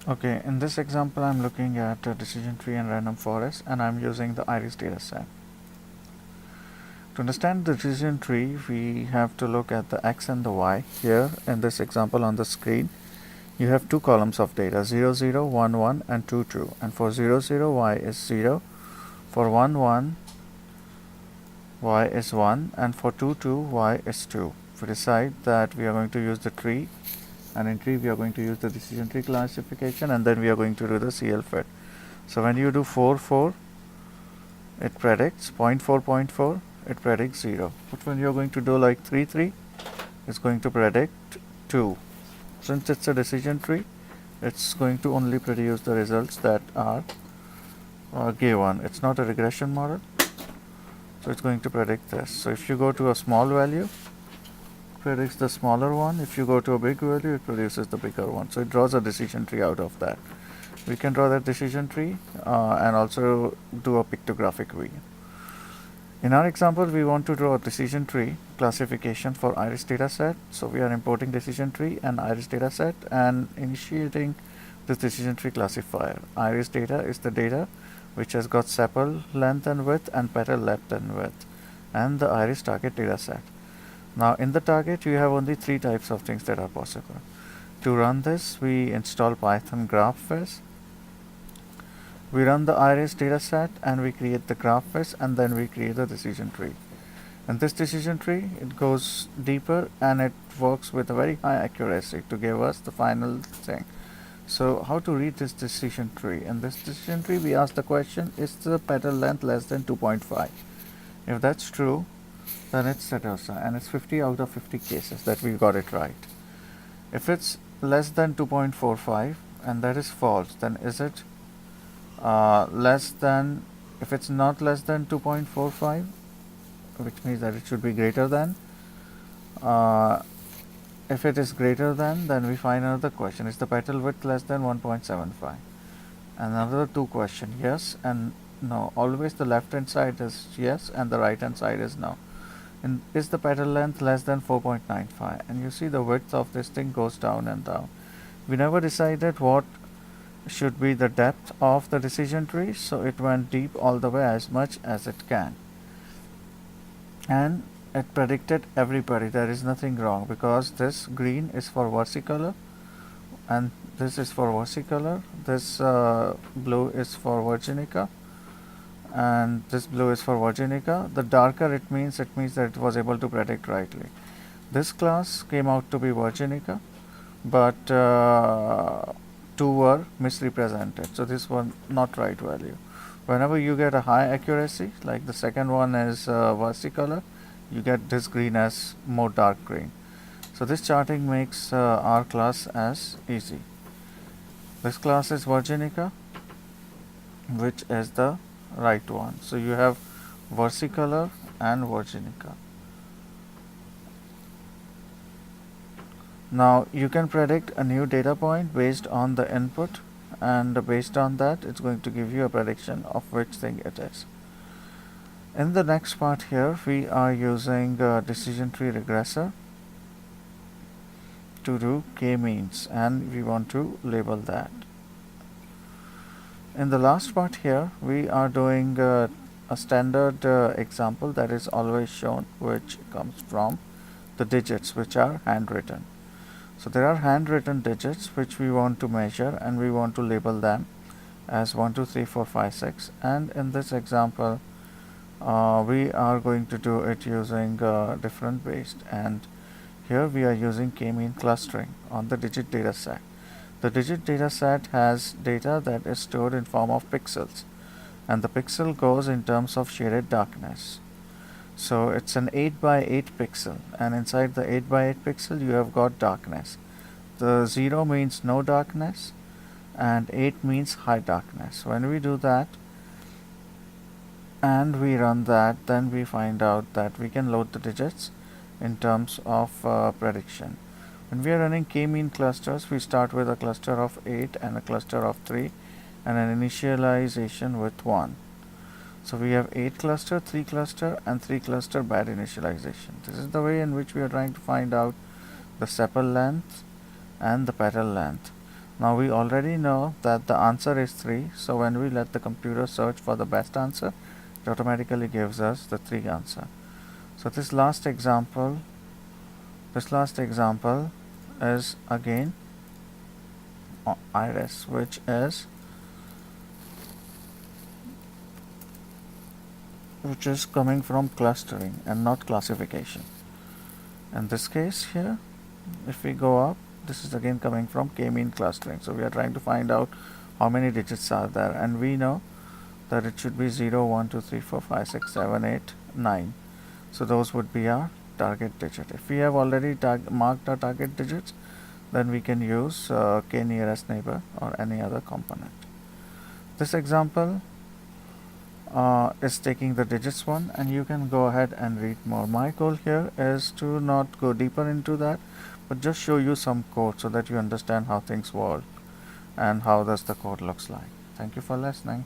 Okay, in this example I'm looking at a decision tree and random forest, and I'm using the iris dataset. To understand the decision tree, we have to look at the x and the y. Here in this example on the screen, you have two columns of data, 0, 0, 1, 1 and 2, 2. And for 0, 0, y is 0, for 1, 1, y is 1, and for 2, 2, y is 2. We decide that we are going to use the tree, and in tree we are going to use the decision tree classification, and then we are going to do the CL fit. So when you do 4, 4, it predicts 0.4, 0.4, it predicts 0. But when you're going to do like 3, 3, it's going to predict 2. Since it's a decision tree, it's going to only produce the results that are given. It's not a regression model, so it's going to predict this. So if you go to a small value, it predicts the smaller one. If you go to a big value, it produces the bigger one. So it draws a decision tree out of that. We can draw that decision tree and also do a pictographic view. In our example, we want to draw a decision tree classification for iris dataset. So we are importing decision tree and iris dataset and initiating this decision tree classifier. Iris data is the data which has got sepal length and width and petal length and width, and the iris target dataset. Now in the target, you have only three types of things that are possible. To run this, we install Python GraphViz. We run the iris dataset and we create the GraphViz, and then we create the decision tree. And this decision tree, it goes deeper and it works with a very high accuracy to give us the final thing. So how to read this decision tree? In this decision tree, we ask the question, is the petal length less than 2.5? If that's true, then it's Setosa, and it's 50 out of 50 cases that we got it right. If it's less than 2.45 and that is false, then is it less than, if it's not less than 2.45, which means that it should be greater than. If it is greater than, then we find another question, is the petal width less than 1.75? Another two question, yes and no. Always the left hand side is yes and the right hand side is no. And is the petal length less than 4.95? And you see the width of this thing goes down and down. We never decided what should be the depth of the decision tree, so it went deep all the way as much as it can, and it predicted everybody. There is nothing wrong because this green is for versicolor and this is for versicolor, this blue is for virginica, and this blue is for virginica. The darker it means that it was able to predict rightly. This class came out to be virginica, but two were misrepresented, so this was not right value. Whenever you get a high accuracy, like the second one is versicolor, you get this green as more dark green. So this charting makes our class as easy. This class is virginica, which is the right one. So you have versicolor and virginica. Now you can predict a new data point based on the input, and based on that it's going to give you a prediction of which thing it is. In the next part here, we are using a decision tree regressor to do k-means, and we want to label that. In the last part here, we are doing a standard example that is always shown, which comes from the digits which are handwritten. So there are handwritten digits which we want to measure, and we want to label them as 1, 2, 3, 4, 5, 6. And in this example, we are going to do it using different based, and here we are using k-mean clustering on the digit data set. The digit data set has data that is stored in form of pixels, and the pixel goes in terms of shaded darkness. So it's an 8 by 8 pixel, and inside the 8 by 8 pixel you have got darkness. The 0 means no darkness and 8 means high darkness. When we do that and we run that, then we find out that we can load the digits in terms of prediction. When we are running k-mean clusters, we start with a cluster of 8 and a cluster of 3 and an initialization with 1. So we have 8 cluster, 3 cluster and 3 cluster bad initialization. This is the way in which we are trying to find out the sepal length and the petal length. Now we already know that the answer is 3, so when we let the computer search for the best answer, it automatically gives us the 3 answer. So this last example is again iris, which is coming from clustering and not classification. In this case here, if we go up, this is again coming from k-mean clustering. So we are trying to find out how many digits are there, and we know that it should be 0, 1, 2, 3, 4, 5, 6, 7, 8, 9. So those would be our target digit. If we have already marked our target digits, then we can use k nearest neighbor or any other component. This example is taking the digits one, and you can go ahead and read more. My goal here is to not go deeper into that, but just show you some code so that you understand how things work and how does the code looks like. Thank you for listening.